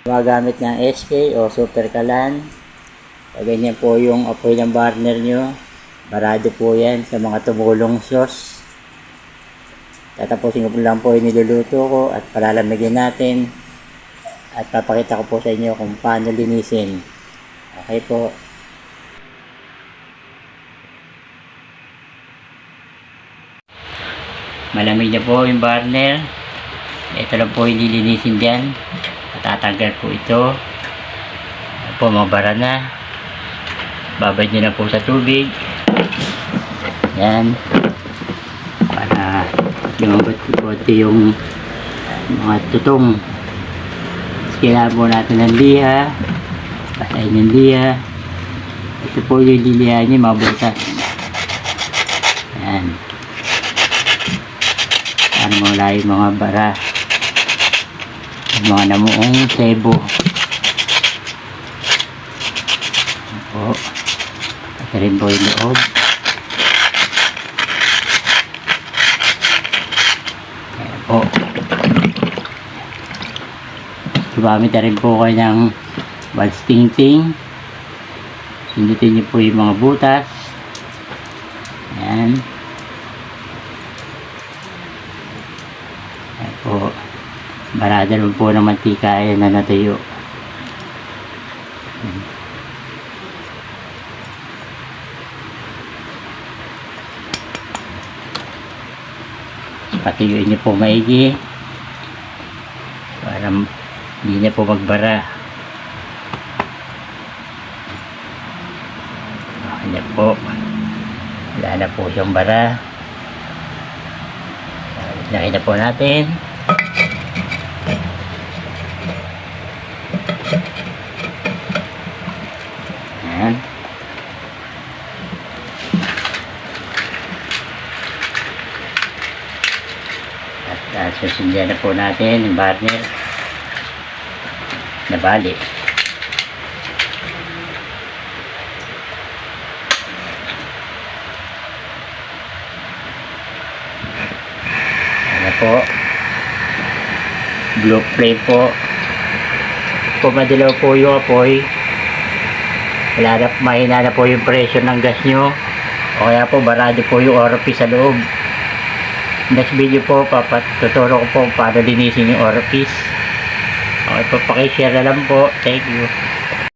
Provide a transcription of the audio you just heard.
Gumagamit ng SK o Super Kalan. Pag ganyan po yung apoy ng burner nyo, barado po yan sa mga tumulong sauce. Tatapusin ko lang po yung niluluto ko at palalamigin natin. At papakita ko po sa inyo kung paano linisin. Okay po. Malamig na po yung burner. Ito lang po yung lilinisin dyan. Matatanggal po ito. Ito po, mabara na. Babad nyo na po sa tubig. Yan. Para lumabot po yung mga tutong. Kailangan po natin ng liha. Pasayin ng liha. Ito po yung liliha niya, mabutas. Yan. Para mawala yung mga bara. Yung mga namuong sebo. Yan po. Ito rin po yung loob. Yan po. Gumamit na rin po kayo ng valve ting-ting. Sundutin niyo po yung mga butas. Ayan. Ayan po. Barada rin po ng mantika. Ayan na natuyo. Ayan. Patuyuin niyo po maigi. Para hindi na po magbara. Okay na po. Wala na po siyang bara. Nakita po natin. Ayan. At susundan na po natin yung burner. Nabali. Ano po? Blue flame po. Kung madilaw po yung apoy, mahina na po yung pressure ng gas nyo. O kaya po barado po yung orifice sa loob. Next video po, tuturo ko po paano linisin yung orifice. Okay po, pakishare na lang po. Thank you.